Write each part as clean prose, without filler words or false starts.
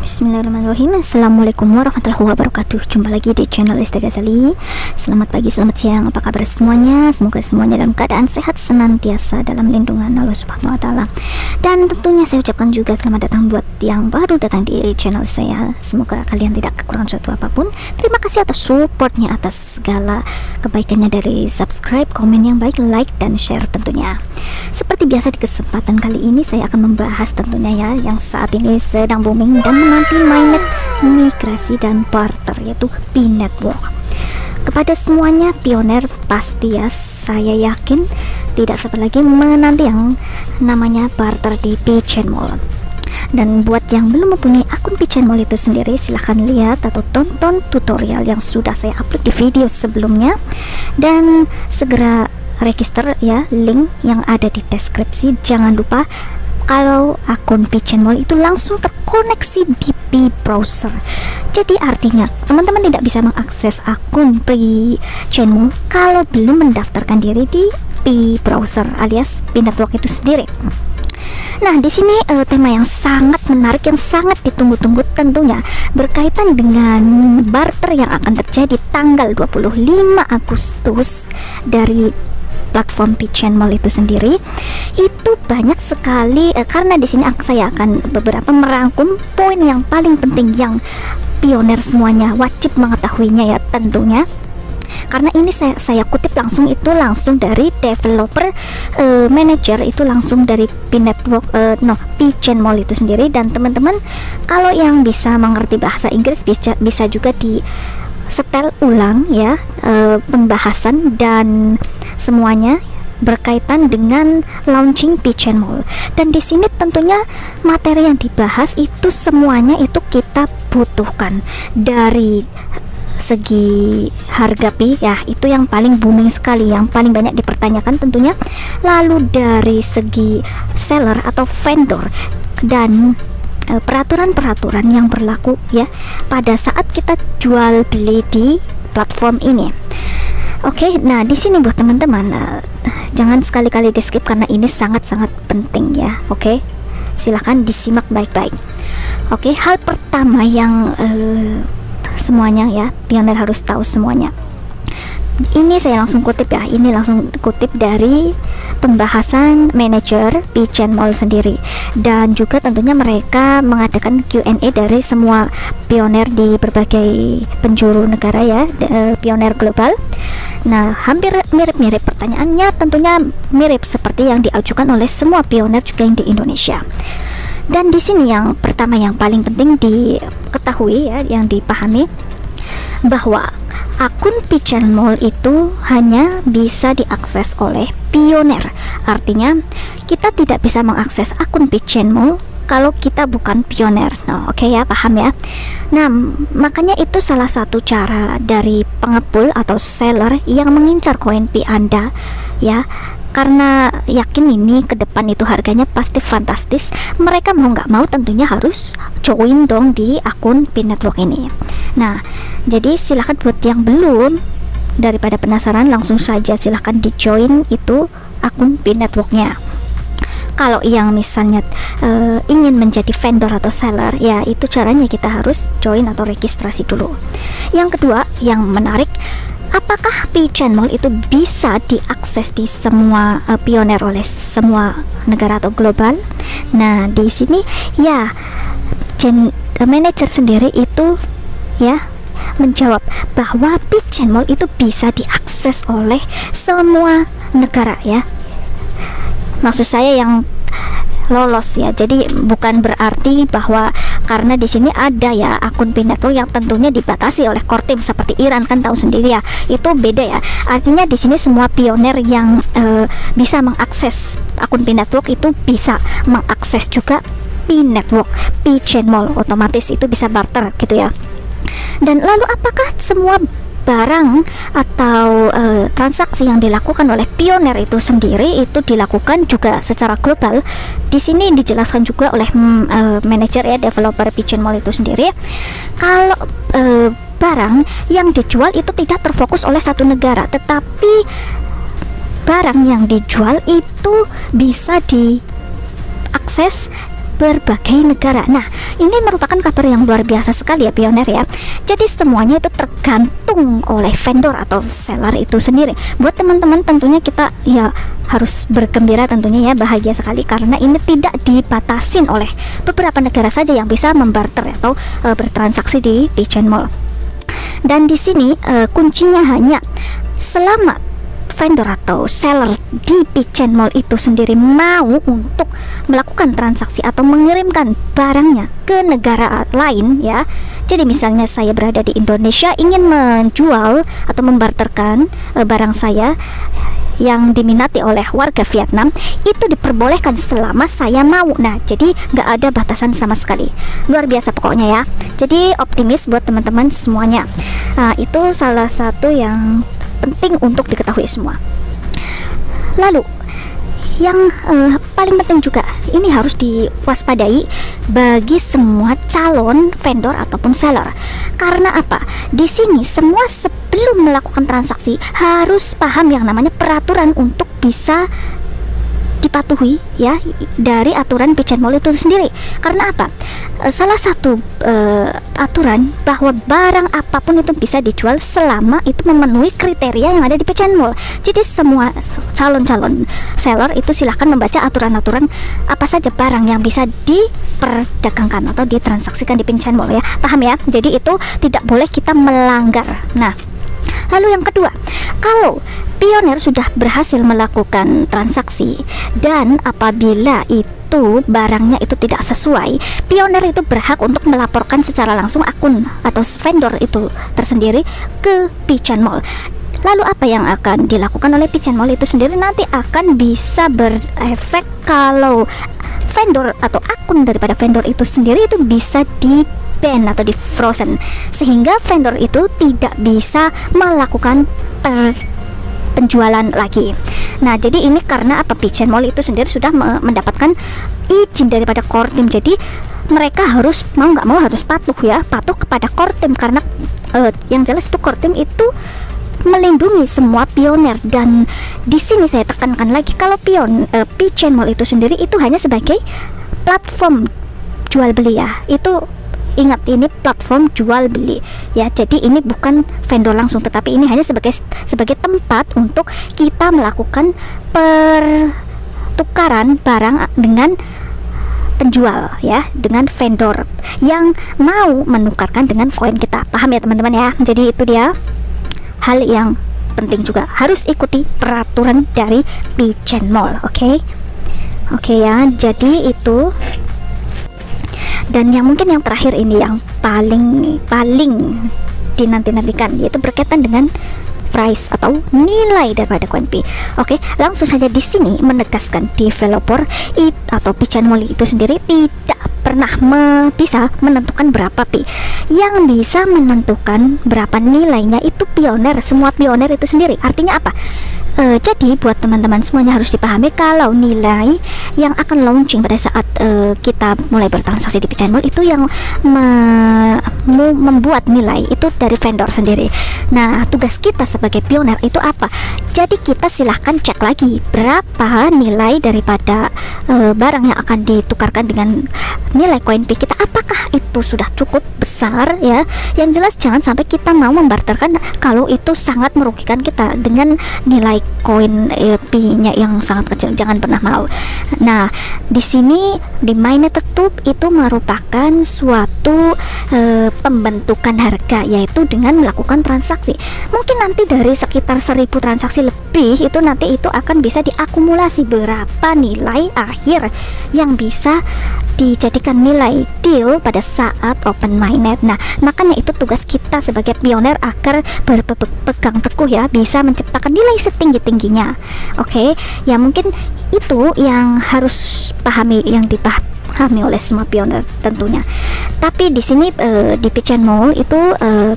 Bismillahirrahmanirrahim. Assalamualaikum warahmatullahi wabarakatuh. Jumpa lagi di channel Lesti Ghazali. Selamat pagi, selamat siang, apa kabar semuanya? Semoga semuanya dalam keadaan sehat senantiasa dalam lindungan Allah Subhanahu wa taala. Dan tentunya saya ucapkan juga selamat datang buat yang baru datang di channel saya. Semoga kalian tidak kekurangan sesuatu apapun. Terima kasih atas supportnya, atas segala kebaikannya dari subscribe, komen yang baik, like dan share tentunya. Seperti biasa di kesempatan kali ini saya akan membahas tentunya ya yang saat ini sedang booming dan menanti mainnet migrasi dan barter, yaitu P-Network. Kepada semuanya pioner pasti ya, saya yakin tidak sabar lagi menanti yang namanya barter di P-Chain Mall. Dan buat yang belum mempunyai akun P-Chain Mall itu sendiri, silahkan lihat atau tonton tutorial yang sudah saya upload di video sebelumnya, dan segera register ya, link yang ada di deskripsi. Jangan lupa kalau akun P-Chain Mall itu langsung terkoneksi di P-Browser. Jadi artinya teman-teman tidak bisa mengakses akun P-Chain Mall kalau belum mendaftarkan diri di P-Browser alias P-Network itu sendiri. Nah, di sini tema yang sangat menarik, yang sangat ditunggu-tunggu tentunya berkaitan dengan barter yang akan terjadi tanggal 25 Agustus dari platform P-Chain Mall itu sendiri. Itu banyak sekali karena di sini saya akan beberapa merangkum poin yang paling penting yang pioner semuanya wajib mengetahuinya ya tentunya. Karena ini saya kutip langsung dari developer manager, itu langsung dari P-Network P-Chain Mall itu sendiri. Dan teman-teman kalau yang bisa mengerti bahasa Inggris bisa juga di setel ulang ya pembahasan dan semuanya berkaitan dengan launching P-Chain Mall. Dan di sini tentunya materi yang dibahas itu semuanya itu kita butuhkan. Dari segi harga Pi ya, itu yang paling booming sekali, yang paling banyak dipertanyakan tentunya. Lalu dari segi seller atau vendor dan peraturan-peraturan yang berlaku ya pada saat kita jual beli di platform ini. Oke, nah di sini buat teman-teman jangan sekali-kali di skip karena ini sangat-sangat penting ya. Oke, silahkan disimak baik-baik. Oke, hal pertama yang semuanya ya pioner harus tahu semuanya. Ini saya langsung kutip ya, ini langsung kutip dari pembahasan manajer P-Chain Mall sendiri. Dan juga tentunya mereka mengadakan Q&A dari semua pioner di berbagai penjuru negara ya, pioner global. Nah, hampir mirip-mirip pertanyaannya, tentunya mirip seperti yang diajukan oleh semua pioner juga yang di Indonesia. Dan di sini yang pertama yang paling penting diketahui ya, yang dipahami, bahwa akun P-Chain Mall itu hanya bisa diakses oleh pioner. Artinya kita tidak bisa mengakses akun P-Chain Mall kalau kita bukan pioner. Nah, oke ya, paham ya. Nah, makanya itu salah satu cara dari pengepul atau seller yang mengincar koin P Anda ya. Karena yakin ini ke depan itu harganya pasti fantastis, mereka mau nggak mau tentunya harus join dong di akun P-Network ini. Nah, jadi silahkan buat yang belum, daripada penasaran langsung saja silahkan di join itu akun P-Networknya. Kalau yang misalnya ingin menjadi vendor atau seller ya, itu caranya kita harus join atau registrasi dulu. Yang kedua yang menarik, apakah P-Chain Mall itu bisa diakses di semua pioner oleh semua negara atau global? Nah, di sini ya manajer sendiri itu ya menjawab bahwa P-Chain Mall itu bisa diakses oleh semua negara ya. Maksud saya yang lolos ya. Jadi bukan berarti bahwa karena di sini ada ya akun P-Network yang tentunya dibatasi oleh core team seperti Iran, kan tahu sendiri ya. Itu beda ya. Artinya di sini semua pioner yang bisa mengakses akun P-Network itu bisa mengakses juga P-Network, P-Chain Mall, otomatis itu bisa barter gitu ya. Dan lalu apakah semua barang atau transaksi yang dilakukan oleh Pioneer itu sendiri itu dilakukan juga secara global. Di sini dijelaskan juga oleh manajer ya, developer Pigeon Mall itu sendiri, kalau barang yang dijual itu tidak terfokus oleh satu negara, tetapi barang yang dijual itu bisa diakses berbagai negara. Nah, ini merupakan kabar yang luar biasa sekali ya Pioneer ya. Jadi semuanya itu tergantung oleh vendor atau seller itu sendiri. Buat teman-teman tentunya kita ya harus bergembira tentunya ya, bahagia sekali karena ini tidak dibatasin oleh beberapa negara saja yang bisa membarter atau bertransaksi di Pigeon Mall. Dan di sini kuncinya hanya selama vendor atau seller di Pigeon Mall itu sendiri mau untuk melakukan transaksi atau mengirimkan barangnya ke negara lain ya. Jadi misalnya saya berada di Indonesia ingin menjual atau membarterkan barang saya yang diminati oleh warga Vietnam, itu diperbolehkan selama saya mau. Nah, jadi nggak ada batasan sama sekali. Luar biasa pokoknya ya. Jadi optimis buat teman-teman semuanya. Itu salah satu yang penting untuk diketahui semua. Lalu yang paling penting juga ini harus diwaspadai bagi semua calon vendor ataupun seller. Karena apa? Di sini semua sebelum melakukan transaksi harus paham yang namanya peraturan untuk bisa dipatuhi ya dari aturan Pigeon Mall itu sendiri. Karena apa? Salah satu aturan bahwa barang apapun itu bisa dijual selama itu memenuhi kriteria yang ada di Pigeon Mall. Jadi semua calon-calon seller itu silahkan membaca aturan-aturan apa saja barang yang bisa diperdagangkan atau ditransaksikan di Pigeon Mall ya. Paham ya? Jadi itu tidak boleh kita melanggar. Nah, lalu yang kedua, kalau Pioneer sudah berhasil melakukan transaksi dan apabila itu barangnya itu tidak sesuai, Pioneer itu berhak untuk melaporkan secara langsung akun atau vendor itu tersendiri ke Pigeon Mall. Lalu apa yang akan dilakukan oleh Pigeon Mall itu sendiri nanti akan bisa berefek kalau vendor atau akun daripada vendor itu sendiri itu bisa di-ban atau di-frozen, sehingga vendor itu tidak bisa melakukan penjualan lagi. Nah, jadi ini karena apa? Pigeon Mall itu sendiri sudah mendapatkan izin daripada core team. Jadi mereka harus mau nggak mau harus patuh kepada core team karena yang jelas itu core team itu melindungi semua Pioneer. Dan di sini saya tekankan lagi kalau Pigeon Mall itu sendiri itu hanya sebagai platform jual beli ya. Itu ingat, ini platform jual beli ya. Jadi ini bukan vendor langsung, tetapi ini hanya sebagai tempat untuk kita melakukan pertukaran barang dengan penjual ya, dengan vendor yang mau menukarkan dengan koin kita. Paham ya teman-teman ya? Jadi itu dia hal yang penting juga, harus ikuti peraturan dari Pigeon Mall. Oke ya, jadi itu. Dan yang mungkin yang terakhir ini yang paling dinanti-nantikan, yaitu berkaitan dengan price atau nilai daripada koin Pi. Oke, langsung saja di sini menegaskan developer atau Pigeon Mall itu sendiri tidak pernah bisa menentukan berapa Pi. Yang bisa menentukan berapa nilainya itu Pioneer, semua Pioneer itu sendiri. Artinya apa? Jadi buat teman-teman semuanya harus dipahami kalau nilai yang akan launching pada saat kita mulai bertransaksi di Pigeon Mall itu yang membuat nilai itu dari vendor sendiri. Nah, tugas kita sebagai Pioneer itu apa? Jadi kita silahkan cek lagi berapa nilai daripada barang yang akan ditukarkan dengan nilai koin Pi kita, apakah itu sudah cukup besar ya. Yang jelas jangan sampai kita mau membarterkan kalau itu sangat merugikan kita dengan nilai koin Pi-nya yang sangat kecil, jangan pernah mau. Nah, di sini di Mainnet Tube itu merupakan suatu pembentukan harga, yaitu dengan melakukan transaksi. Mungkin nanti dari sekitar 1000 transaksi lebih itu nanti itu akan bisa diakumulasi berapa nilai akhir yang bisa dijadikan nilai deal pada saat open mainnet. Nah, makanya itu tugas kita sebagai Pioneer agar berpegang teguh ya, bisa menciptakan nilai setinggi-tingginya. Oke, ya mungkin itu yang harus pahami, yang dipahami oleh semua pioner tentunya. Tapi di sini di Pitch and Mold itu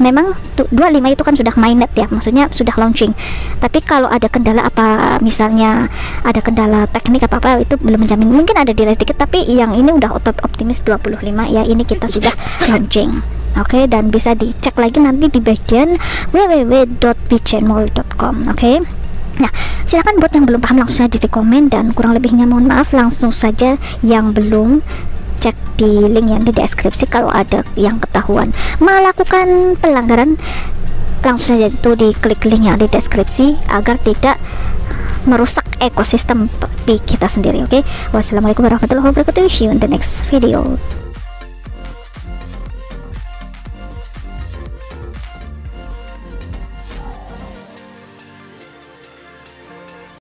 memang 25 itu kan sudah mainnet ya, maksudnya sudah launching. Tapi kalau ada kendala apa, misalnya ada kendala teknik apa itu belum menjamin, mungkin ada delay dikit, tapi yang ini udah optimis 25 ya, ini kita sudah launching. Oke, dan bisa dicek lagi nanti di bagian www.pitchandmold.com. Oke. Nah, silakan buat yang belum paham langsung saja di komen, dan kurang lebihnya mohon maaf. Langsung saja yang belum, cek di link yang di deskripsi kalau ada yang ketahuan melakukan pelanggaran, langsung saja itu diklik link yang di deskripsi agar tidak merusak ekosistem kita sendiri. Oke. Wassalamualaikum warahmatullahi wabarakatuh. See you in the next video.